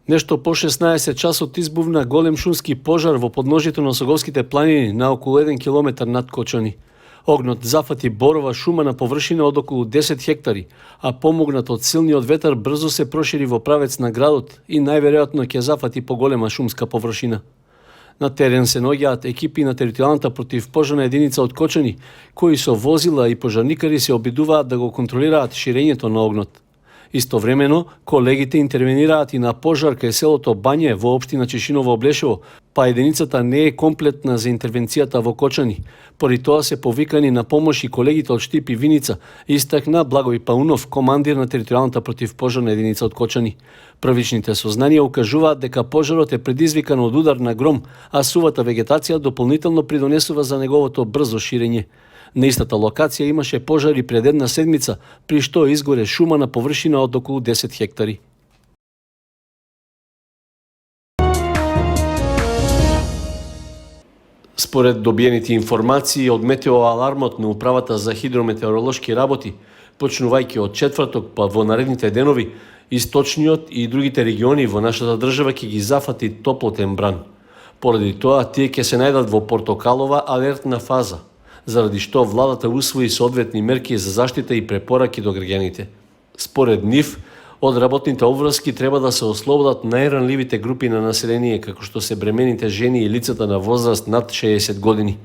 Нешто по 16 часот избувна голем шумски пожар во подножјето на Соговските планини на околу 1 километар над Кочани. Огнот зафати борова шума на површина од околу 10 хектари, а помогнат од силниот ветар брзо се прошири во правец на градот и најверојатно ќе зафати поголема шумска површина. На терен се наоѓаат екипи на територијалната противпожарна единица од Кочани, кои со возила и пожарникари се обидуваат да го контролираат ширењето на огнот. Истовремено, колегите интервенираат и на пожар кај селото Бање во општина Чешиново-Облешево, па единицата не е комплетна за интервенцијата во Кочани. Поради тоа се повикани на помош и колегите од Штип и Виница, истакна Благој Паунов, командир на територијалната противпожарна единица од Кочани. Првичните сознанија укажуваат дека пожарот е предизвикан од удар на гром, а сувата вегетација дополнително придонесува за неговото брзо ширење. На истата локација имаше пожари пред една седмица, при што изгоре шума на површина од околу 10 хектари. Според добиените информации од метеоалармот на Управата за хидрометеоролошки работи, почнувајќи од четврток па во наредните денови, источниот и другите региони во нашата држава ќе ги зафати топлотен бран. Поради тоа, тие ќе се најдат во портокалова алертна фаза, заради што владата усвои соодветни мерки за заштита и препораки до граѓаните. Според нив, од работните обврски треба да се ослободат најранливите групи на население, како што се бремените жени и лицата на возраст над 60 години.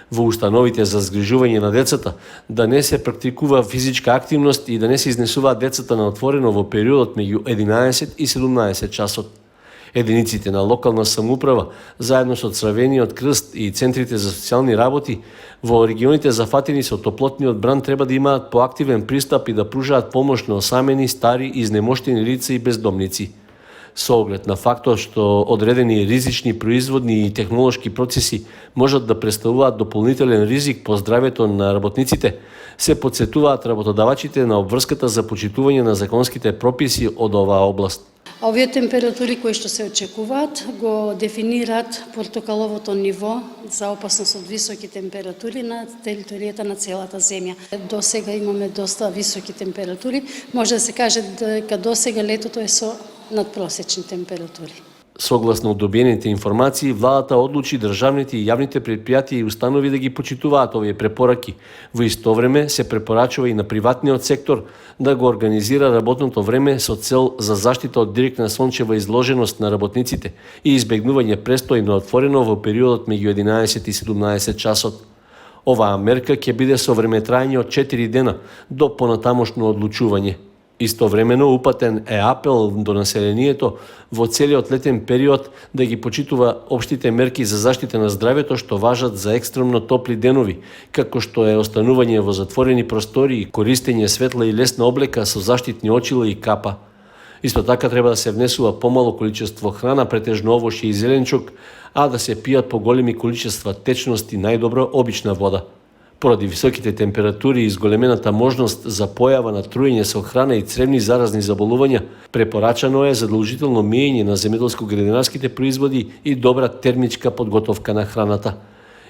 Во установите за згрижување на децата да не се практикува физичка активност и да не се изнесуваат децата на отворено во периодот меѓу 11 и 17 часот. Единиците на локална самоуправа, заедно со Црвениот крст и центрите за социјални работи, во регионите зафатени со топлотниот бран треба да имаат поактивен пристап и да пружаат помош на осамени, стари, изнемоштени лица и бездомници. Со оглед на фактот што одредени ризични производни и технолошки процеси можат да представуваат дополнителен ризик по здравјето на работниците, се потсетуваат работодавачите на обврската за почитување на законските прописи од оваа област. Овие температури кои што се очекуваат го дефинираат портокаловото ниво за опасност од високи температури на територијата на целата земја. До сега имаме доста високи температури, може да се каже дека до сега летото е со надпросечни температури. Согласно добиените информации, владата одлучи државните и јавните предпријатија и установи да ги почитуваат овие препораки. Во исто време се препорачува и на приватниот сектор да го организира работното време со цел за заштита од директна сончева изложеност на работниците и избегнување престој на отворено во периодот меѓу 11 и 17 часот. Оваа мерка ќе биде со времетраење од 4 дена до понатамошно одлучување. Истовремено упатен е апел до населението во целиот летен период да ги почитува општите мерки за заштита на здравјето што важат за екстремно топли денови, како што е останување во затворени простори и користење светла и лесна облека со заштитни очила и капа. Исто така треба да се внесува помало количество храна, претежно овошје и зеленчук, а да се пијат поголеми количества течности, најдобро обична вода. Поради високите температури и зголемената можност за појава на труење со храна и цревни заразни заболувања, препорачано е задолжително миење на земјоделско-градинарските производи и добра термичка подготовка на храната.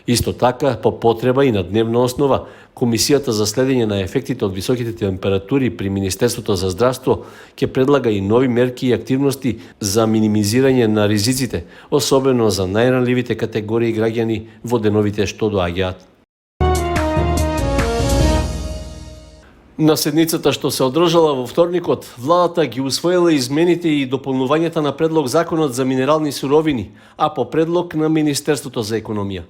Исто така, по потреба и на дневна основа, Комисијата за следење на ефектите од високите температури при Министерството за здравство ќе предлага и нови мерки и активности за минимизирање на ризиците, особено за најранливите категории граѓани во деновите што доаѓаат. На седницата што се одржала во вторникот, владата ги усвоила измените и дополнувањата на предлог законот за минерални суровини, а по предлог на Министерството за економија.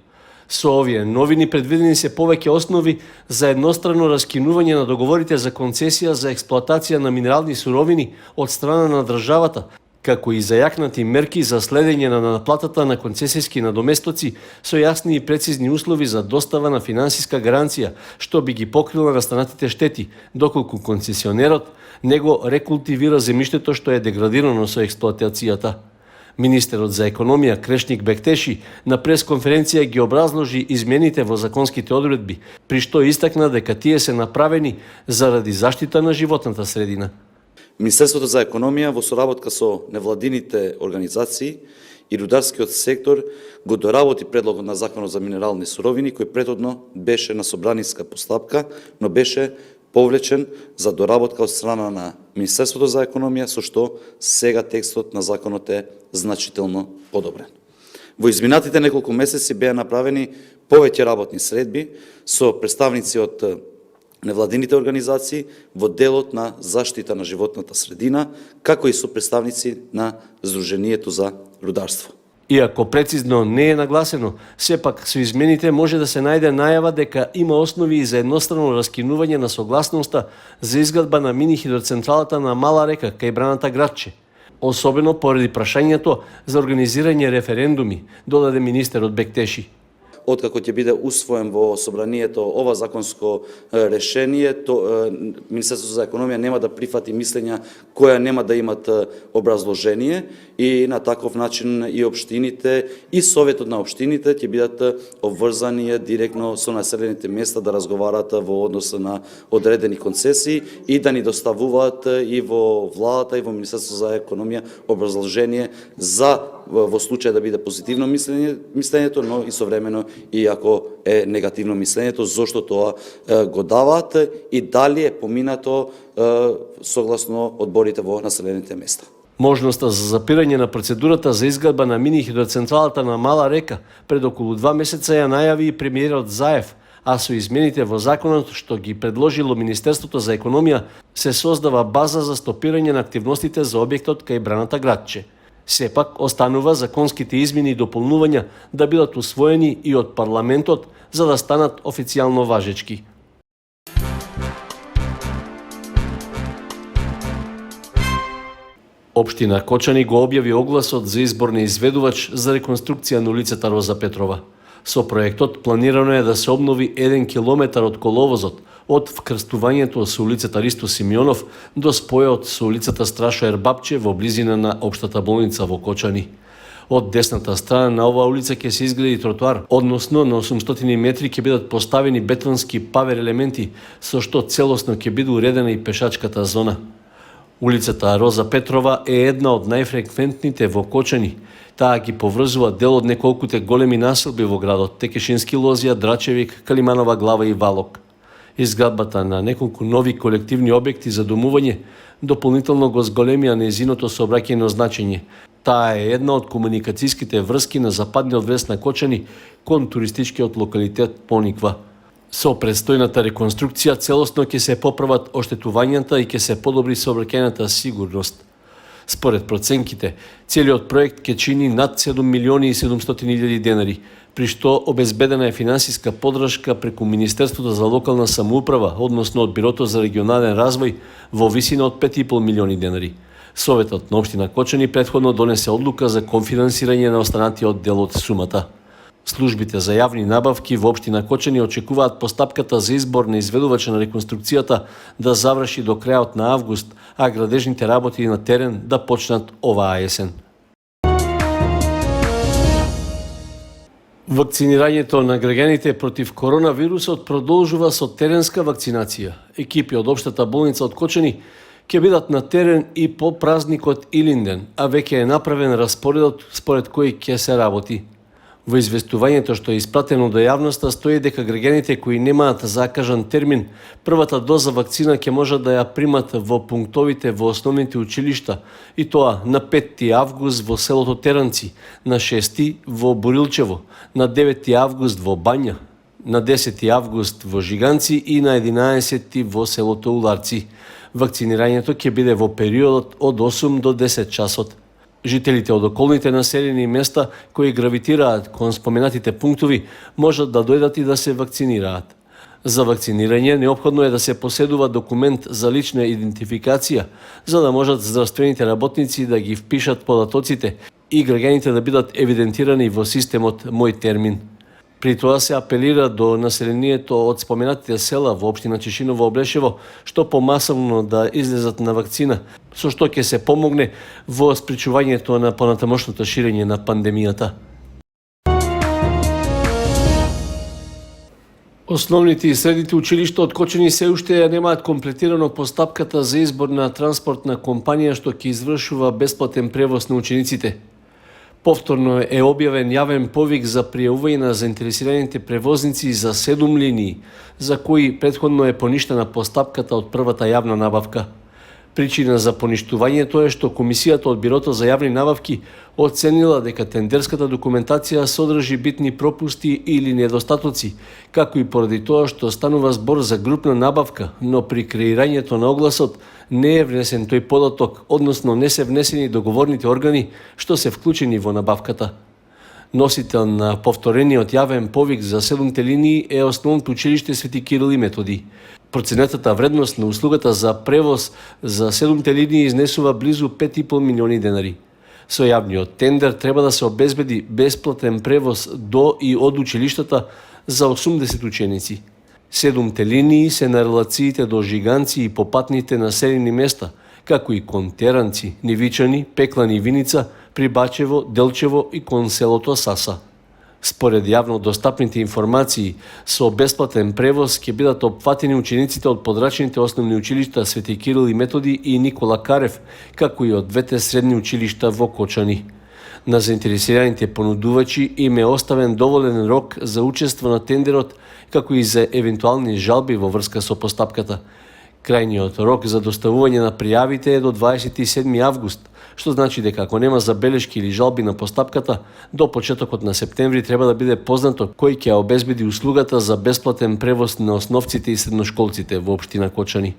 Со овие новини предвидени се повеќе основи за еднострано раскинување на договорите за концесија за експлоатација на минерални суровини од страна на државата, како и зајакнати мерки за следење на наплатата на концесијски надоместоци со јасни и прецизни услови за достава на финансиска гаранција, што би ги покрила настанатите штети, доколку концесионерот него рекултивира земјиштето што е деградирано со експлоатацијата. Министерот за економија Крешник Бектеши на пресконференција ги образложи измените во законските одредби, при што истакна дека тие се направени заради заштита на животната средина. Министерството за економија во соработка со невладините организации и рударскиот сектор го доработи предлогот на законот за минерални суровини кој претhodно беше на собраниска постапка, но беше повлечен за доработка од страна на Министерството за економија, со што сега текстот на законот е значително подобрен. Во изминатите неколку месеци беа направени повеќе работни средби со представници од невладините организации во делот на заштита на животната средина, како и со представници на Сдруженијето за рударство. Иако прецизно не е нагласено, сепак со измените може да се најде најава дека има основи и за еднострано раскинување на согласноста за изградба на мини хидроцентралата на Мала река кај браната Градче, особено поради прашањето за организирање референдуми, додаде министерот Бектеши. Откако ќе биде усвоен во собранието ова законско решение, Министерството за економија нема да прифати мислења која нема да имат образложение и на таков начин и општините и советот на општините ќе бидат обврзани директно со населените места да разговараат во однос на одредени концесии и да ни доставуваат и во владата и во Министерството за економија образложение за во случај да биде позитивно мислењето, но и современо и ако е негативно мислењето, зошто тоа го даваат и дали е поминато согласно одборите во населените места. Можноста за запирање на процедурата за изградба на мини хидроцентралата на Мала река пред околу 2 месеца ја најави и премиерот Заев, а со измените во законот што ги предложило Министерството за економија се создава база за стопирање на активностите за објектот кај браната Градче. Сепак останува законските измени и дополнувања да бидат усвоени и од парламентот за да станат официјално важечки. Општина Кочани го објави огласот за избор на изведувач за реконструкција на улицата Роза Петрова. Со проектот планирано е да се обнови 1 километар од коловозот, од вкрстувањето со улицата Ристо Симеонов до спојот со улицата Страшо Ербапче во близина на Општата болница во Кочани. Од десната страна на оваа улица ќе се изгради тротоар, односно на 800 метри ќе бидат поставени бетонски павер елементи, со што целосно ќе биде уредена и пешачката зона. Улицата Роза Петрова е една од најфреквентните во Кочани. Таа ги поврзува дел од неколкуте големи населби во градот: Текешински Лозија, Драчевик, Калиманова глава и Валок. Изградбата на неколку нови колективни објекти за домување дополнително го зголемија нејзиното сообраќајно значење. Таа е една од комуникацијските врски на западниот врез на Кочани кон туристичкиот локалитет Пониква. Со предстојната реконструкција целосно ќе се поправат оштетувањата и ќе се подобри сообраќајната сигурност. Според проценките, целиот проект ќе чини над 7 милиони и 700 илјади денари, при што обезбедена е финансиска поддршка преку Министерството за локална самоуправа, односно од Бирото за регионален развој, во висина од 5,5 милиони денари. Советот на општина Кочани претходно донесе одлука за конфинансирање на останатиот дел од сумата. Службите за јавни набавки во општина Кочани очекуваат постапката за избор на изведувач на реконструкцијата да заврши до крајот на август, а градежните работи на терен да почнат оваа есен. Вакцинирањето на граѓаните против коронавирусот продолжува со теренска вакцинација. Екипи од Општата болница од Кочани ќе бидат на терен и по празникот Илинден, а веќе е направен распоредот според кој ќе се работи. Во известувањето што е испратено до јавноста стои дека граѓаните кои немаат закажан термин, првата доза вакцина ќе можат да ја примат во пунктовите во основните училишта, и тоа на 5 август во селото Теранци, на 6 во Бурилчево, на 9 август во Бања, на 10 август во Жиганци и на 11 во селото Уларци. Вакцинирањето ќе биде во периодот од 8 до 10 часот. Жителите од околните населени места кои гравитираат кон споменатите пунктови можат да дојдат и да се вакцинираат. За вакцинирање неопходно е да се поседува документ за лична идентификација, за да можат здравствените работници да ги впишат податоците и граѓаните да бидат евидентирани во системот Мој термин. При тоа се апелира до населението од споменатите села во општина Чешиново Облешево што помасовно да излезат на вакцина, со што ќе се помогне во спречувањето на понатамошното ширење на пандемијата. Основните и средните училишта од Кочани се уште ја немаат комплетирано постапката за избор на транспортна компанија што ќе извршува бесплатен превоз на учениците. Повторно е објавен јавен повик за пријавување на заинтересираните превозници за 7 линии, за кои претходно е поништена постапката од првата јавна набавка. Причина за поништувањето е што Комисијата од Бирото за јавни набавки оценила дека тендерската документација содржи битни пропусти или недостатоци, како и поради тоа што станува збор за групна набавка, но при креирањето на огласот не е внесен тој податок, односно не се внесени договорните органи што се вклучени во набавката. Носител на повторениот јавен повик за 7 линии е Основното училиште Свети Кирил и Методи. Проценетата вредност на услугата за превоз за 7 линии изнесува близу 5,5 милиони денари. Со јавниот тендер треба да се обезбеди бесплатен превоз до и од училиштата за 80 ученици. 7 линии се на релациите до Жиганци и попатните населени места, како и кон Теранци, Нивичани, Пеклани и Виница, при Бачево, Делчево и кон селото Саса. Според јавно достапните информации, со бесплатен превоз ќе бидат опфатени учениците од подрачните основни училишта Свети Кирил и Методи и Никола Карев, како и од двете средни училишта во Кочани. На заинтересираните понудувачи им е оставен доволен рок за учество на тендерот, како и за евентуални жалби во врска со постапката. Крајниот рок за доставување на пријавите е до 27 август, што значи дека ако нема забелешки или жалби на постапката, до почетокот на септември треба да биде познато кој ќе обезбеди услугата за бесплатен превоз на основците и средношколците во општина Кочани.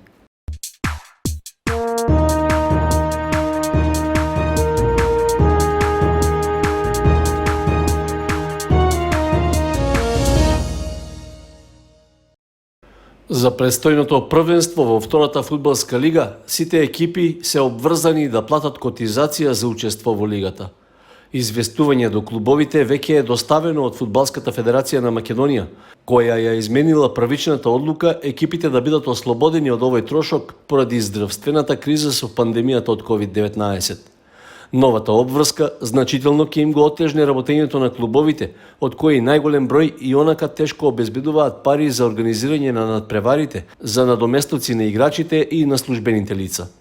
За престојното првенство во втората фудбалска лига, сите екипи се обврзани да платат котизација за учество во лигата. Известување до клубовите веќе е доставено од Фудбалската федерација на Македонија, која ја изменила првичната одлука екипите да бидат ослободени од овој трошок поради здравствената криза со пандемијата од COVID-19. Новата обврска значително ќе им го отежне работењето на клубовите, од кои најголем број и онака тешко обезбедуваат пари за организирање на надпреварите, за надоместоци на играчите и на службените лица.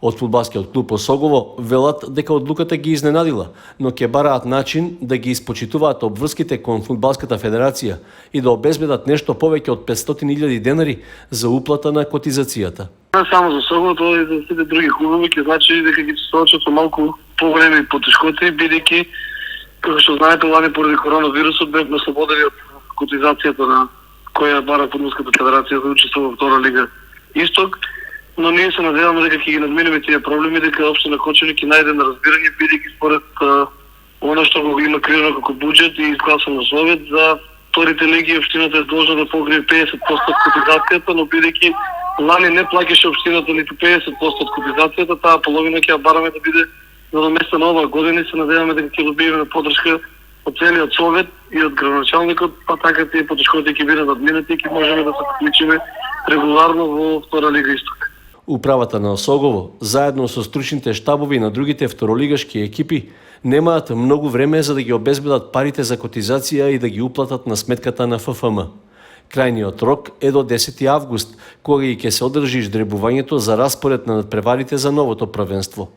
Од фудбалскиот клуб Осогово велат дека одлуката ги изненадила, но ќе бараат начин да ги испочитуваат обврските кон Фудбалската федерација и да обезбедат нешто повеќе од 500.000 денари за уплата на котизацијата. Не само за Осогово, тоа и за сите други клубови ќе значи дека ќе се соочат со малку поголеми потешкоти, бидејќи, како што знаете, лани поради коронавирусот бевме ослободени од котизацијата на која бара Фудбалската федерација за учество во втора лига Исток, но ние се надеваме дека ќе ги надминеме тие проблеми, дека општина Кочани ќе најде на разбирање, бидејќи според она што го има креирано како буџет и изгласано совет за вторите лиги, општината е должна да покрие 50% од котизацијата, но бидејќи лани не плаќаше општината ниту 50% од котизацијата, таа половина ќе ја бараме да биде надоместена оваа година и се надеваме дека ќе добиеме поддршка од целиот совет и од градоначалникот, па така тие потешкоти ќе бидат надминати и ќе можеме да се приклучиме регуларно во втора лига Исток. Управата на Осогово, заедно со стручните штабови на другите второлигашки екипи, немаат многу време за да ги обезбедат парите за котизација и да ги уплатат на сметката на ФФМ. Крајниот рок е до 10 август, кога и ќе се одржи ждребувањето за распоред на надпреварите за новото првенство.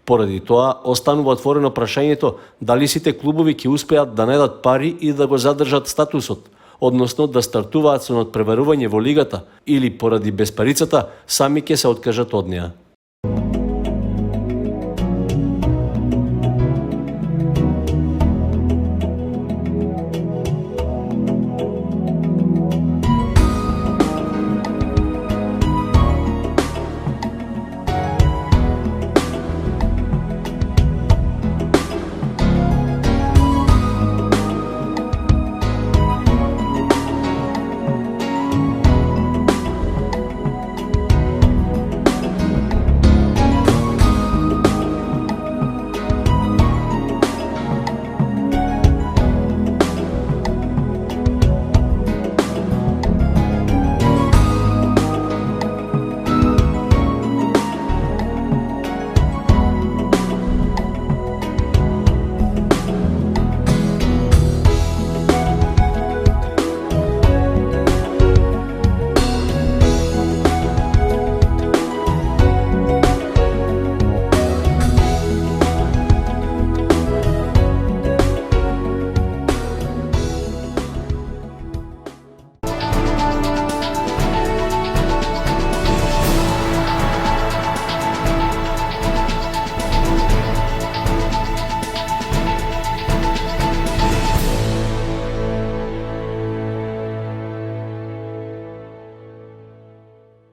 Поради тоа, останува отворено прашањето дали сите клубови ќе успеат да најдат пари и да го задржат статусот, односно да стартуваат со надпреварување во лигата или поради безпарицата сами ќе се откажат од неа.